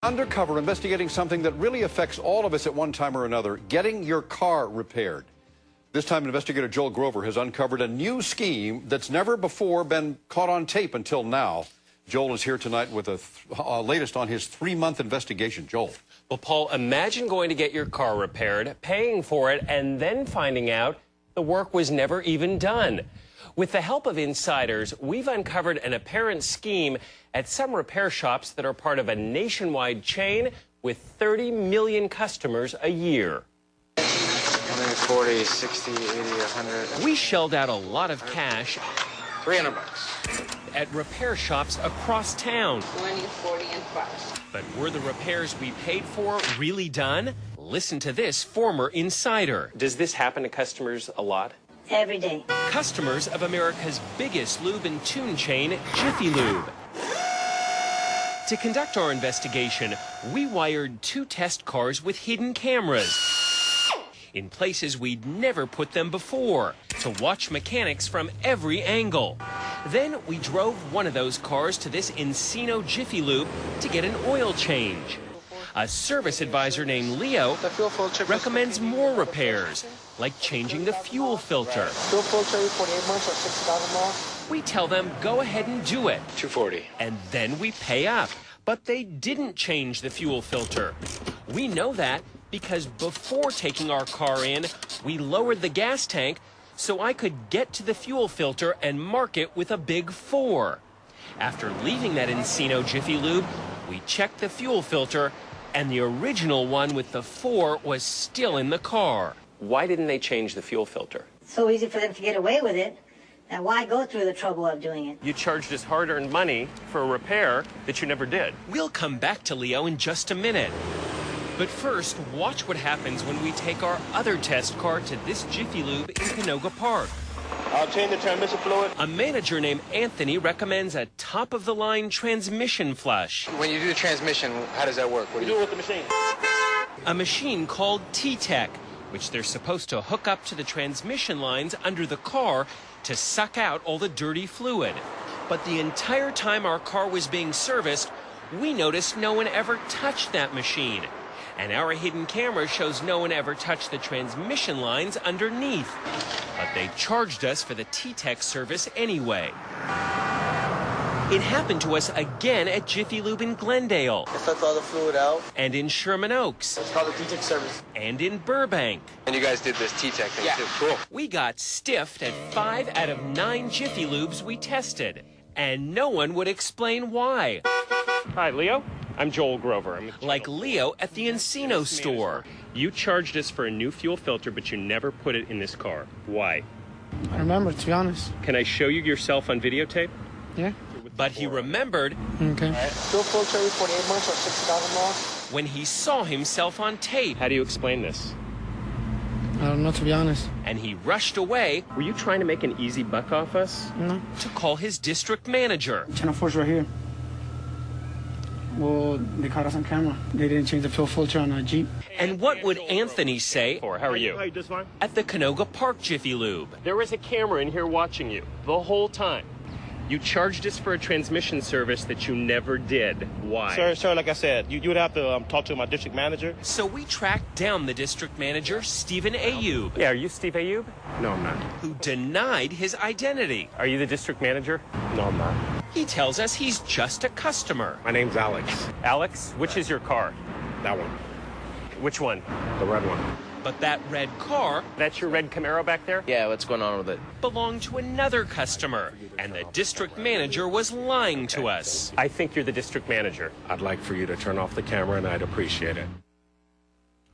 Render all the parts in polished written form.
Undercover investigating something that really affects all of us at one time or another, getting your car repaired. This time, investigator Joel Grover has uncovered a new scheme that's never before been caught on tape until now. Joel is here tonight with the latest on his 3-month investigation. Joel. Well, Paul, imagine going to get your car repaired, paying for it, and then finding out the work was never even done. With the help of insiders, we've uncovered an apparent scheme at some repair shops that are part of a nationwide chain with 30 million customers a year. 40, 60, 80, 100. We shelled out a lot of cash. $300. At repair shops across town. 20, 40, and 5. But were the repairs we paid for really done? Listen to this former insider. Does this happen to customers a lot? Every day. Customers of America's biggest lube and tune chain, Jiffy Lube. To conduct our investigation, we wired 2 test cars with hidden cameras in places we'd never put them before to watch mechanics from every angle. Then we drove one of those cars to this Encino Jiffy Lube to get an oil change. A service advisor named Leo recommends more repairs, like changing the fuel filter. Fuel filter, 48 months or 60,000 miles. We tell them go ahead and do it. $240. And then we pay up. But they didn't change the fuel filter. We know that because before taking our car in, we lowered the gas tank so I could get to the fuel filter and mark it with a big 4. After leaving that Encino Jiffy Lube, we checked the fuel filter, and the original one with the 4 was still in the car. Why didn't they change the fuel filter? So easy for them to get away with it. Now why go through the trouble of doing it? You charged us hard-earned money for a repair that you never did. We'll come back to Leo in just a minute. But first, watch what happens when we take our other test car to this Jiffy Lube in Canoga Park. I'll change the transmission fluid. A manager named Anthony recommends a top-of-the-line transmission flush. When you do the transmission, how does that work? What do you do with the machine? A machine called T-Tech, which they're supposed to hook up to the transmission lines under the car to suck out all the dirty fluid. But the entire time our car was being serviced, we noticed no one ever touched that machine. And our hidden camera shows no one ever touched the transmission lines underneath. But they charged us for the T-Tech service anyway. It happened to us again at Jiffy Lube in Glendale. It sucks all the fluid out. And in Sherman Oaks. It's called the T-Tech service. And in Burbank. And you guys did this T-Tech thing too. Cool. We got stiffed at 5 out of 9 Jiffy Lubes we tested. And no one would explain why. Hi, Leo. I'm Joel Grover. Like Leo at the Encino store. You charged us for a new fuel filter, but you never put it in this car. Why? I remember, to be honest. Can I show you yourself on videotape? Yeah. But he remembered. Okay. Fuel filter, 48 months or 60,000 miles. When he saw himself on tape. How do you explain this? I don't know, to be honest. And he rushed away. Were you trying to make an easy buck off us? No. To call his district manager. Channel 4's right here. Well, they caught us on camera. They didn't change the fuel filter on our Jeep. And what would Anthony say? How are you? Hi, just fine. At the Canoga Park Jiffy Lube. There was a camera in here watching you the whole time. You charged us for a transmission service that you never did. Why? Sir, like I said, you would have to talk to my district manager. So we tracked down the district manager, Stephen Ayub. Yeah, are you Steve Ayub? No, I'm not. Who denied his identity. Are you the district manager? No, I'm not. He tells us he's just a customer. My name's Alex. Alex, which is your car? That one. Which one? The red one. But that red car, that's your red Camaro back there? Yeah, what's going on with it? Belonged to another customer. And the district manager was lying to us. I think you're the district manager. I'd like for you to turn off the camera, and I'd appreciate it.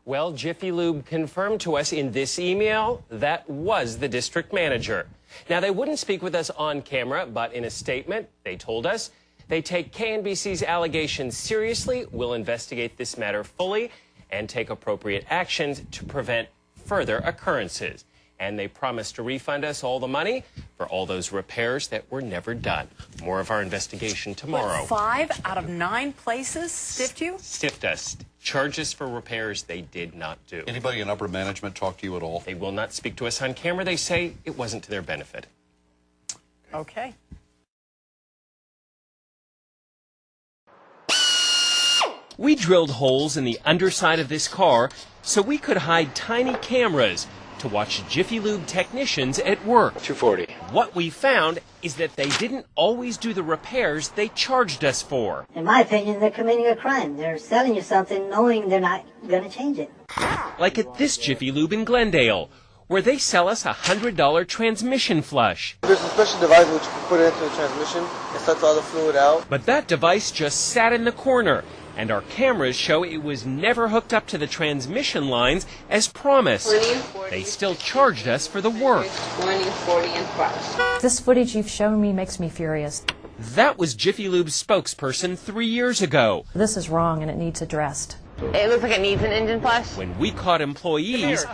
Well, Jiffy Lube confirmed to us in this email that was the district manager. Now, they wouldn't speak with us on camera, but in a statement, they told us they take KNBC's allegations seriously, will investigate this matter fully, and take appropriate actions to prevent further occurrences. And they promised to refund us all the money for all those repairs that were never done. More of our investigation tomorrow. What, 5 out of 9 places stiffed you? Stiffed us. Charged us for repairs they did not do. Anybody in upper management talk to you at all? They will not speak to us on camera. They say it wasn't to their benefit. Okay. We drilled holes in the underside of this car so we could hide tiny cameras to watch Jiffy Lube technicians at work. 240. What we found is that they didn't always do the repairs they charged us for. In my opinion, they're committing a crime. They're selling you something knowing they're not going to change it. Like at this Jiffy Lube in Glendale, where they sell us a $100 transmission flush. There's a special device which you can put into the transmission. It sucks all the fluid out. But that device just sat in the corner, and our cameras show it was never hooked up to the transmission lines as promised. 20 and 40. They still charged us for the work. 20, 40, and 5. This footage you've shown me makes me furious. That was Jiffy Lube's spokesperson 3 years ago. This is wrong and it needs addressed. It looks like it needs an engine flush. When we caught employees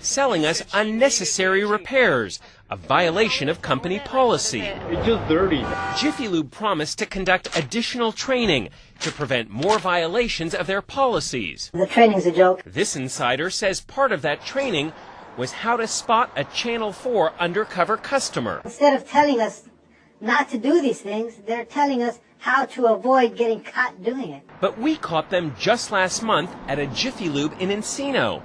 selling us unnecessary repairs, a violation of company policy. It's just dirty. Jiffy Lube promised to conduct additional training to prevent more violations of their policies. The training's a joke. This insider says part of that training was how to spot a Channel 4 undercover customer. Instead of telling us not to do these things, they're telling us how to avoid getting caught doing it. But we caught them just last month at a Jiffy Lube in Encino.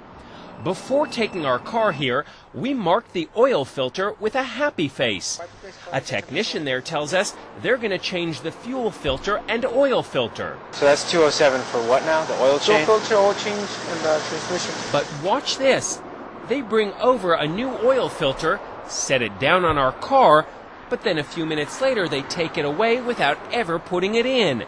Before taking our car here, we marked the oil filter with a happy face. A technician there tells us they're going to change the fuel filter and oil filter. So that's 207 for what now? The oil change? Fuel filter, oil change, and transmission. But watch this. They bring over a new oil filter, set it down on our car, but then a few minutes later they take it away without ever putting it in.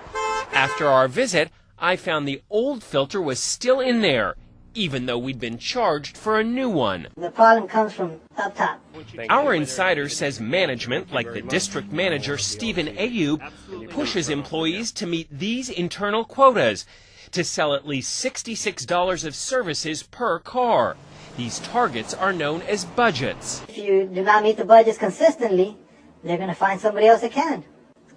After our visit, I found the old filter was still in there, even though we'd been charged for a new one. The problem comes from up top. Our insider says management, like the district manager Stephen Ayub, pushes employees to meet these internal quotas, to sell at least $66 of services per car. These targets are known as budgets. If you do not meet the budgets consistently, they're going to find somebody else that can.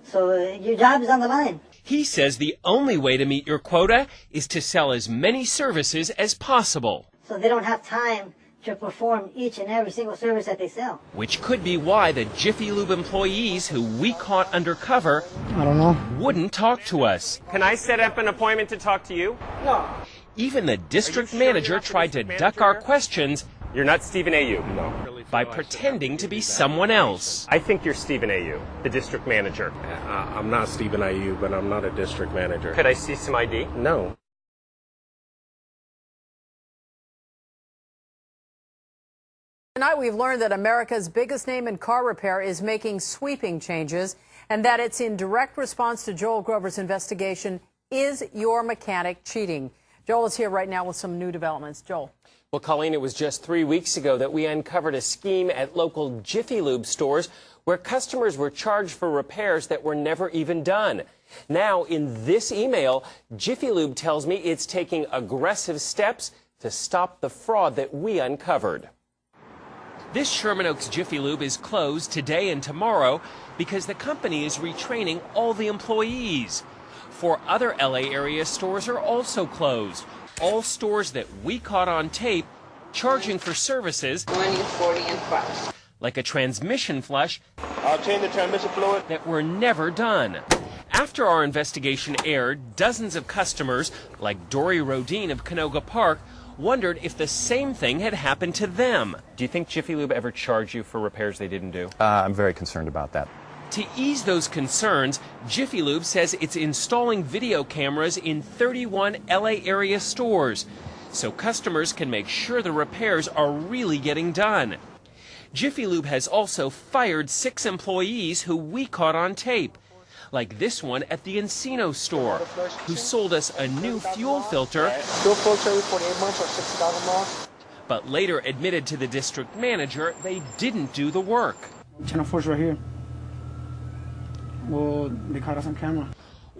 So your job is on the line. He says the only way to meet your quota is to sell as many services as possible. So they don't have time to perform each and every single service that they sell. Which could be why the Jiffy Lube employees who we caught undercover I don't know. wouldn't talk to us. Can I set up an appointment to talk to you? No. Even the district manager tried to duck our questions You're not Stephen Ayub. No. by pretending to be someone else. I think you're Stephen Ayub, the district manager. I'm not Stephen Ayub, but I'm not a district manager. Could I see some ID? No. Tonight we've learned that America's biggest name in car repair is making sweeping changes and that it's in direct response to Joel Grover's investigation, Is Your Mechanic Cheating? Joel is here right now with some new developments. Joel. Well, Colleen, it was just 3 weeks ago that we uncovered a scheme at local Jiffy Lube stores where customers were charged for repairs that were never even done. Now, in this email, Jiffy Lube tells me it's taking aggressive steps to stop the fraud that we uncovered. This Sherman Oaks Jiffy Lube is closed today and tomorrow because the company is retraining all the employees. 4 other LA area stores are also closed. All stores that we caught on tape charging for services 20, 40, and 5. like a transmission flush I'll change the transmission fluid. that were never done. After our investigation aired, dozens of customers, like Dory Rodine of Canoga Park, wondered if the same thing had happened to them. Do you think Jiffy Lube ever charged you for repairs they didn't do? I'm very concerned about that. To ease those concerns, Jiffy Lube says it's installing video cameras in 31 LA area stores so customers can make sure the repairs are really getting done. Jiffy Lube has also fired 6 employees who we caught on tape, like this one at the Encino store, who sold us a new fuel filter, Fuel filter every 48 months or 60,000 miles. but later admitted to the district manager they didn't do the work. Channel 4's right here. Well, they caught us on camera.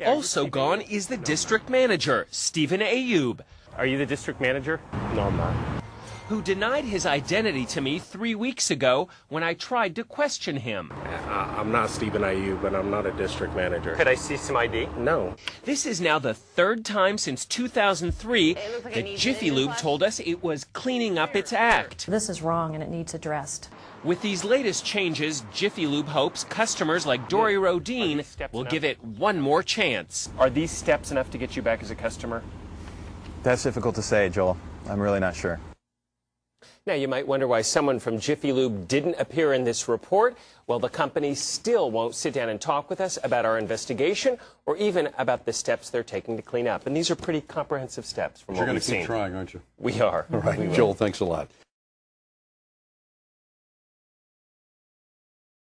Also gone is the district manager, Stephen Ayub, Are you the district manager? No, I'm not. who denied his identity to me 3 weeks ago when I tried to question him. I'm not Stephen Ayub, and I'm not a district manager. Could I see some ID? No. This is now the third time since 2003 that Jiffy Lube told us it was cleaning up its act. This is wrong and it needs addressed. With these latest changes, Jiffy Lube hopes customers like Dory Rodine will give it one more chance. Are these steps enough to get you back as a customer? That's difficult to say, Joel. I'm really not sure. Now, you might wonder why someone from Jiffy Lube didn't appear in this report. Well, the company still won't sit down and talk with us about our investigation or even about the steps they're taking to clean up. And these are pretty comprehensive steps from what we've seen. You're going to keep trying, aren't you? We are. All right, Joel, thanks a lot.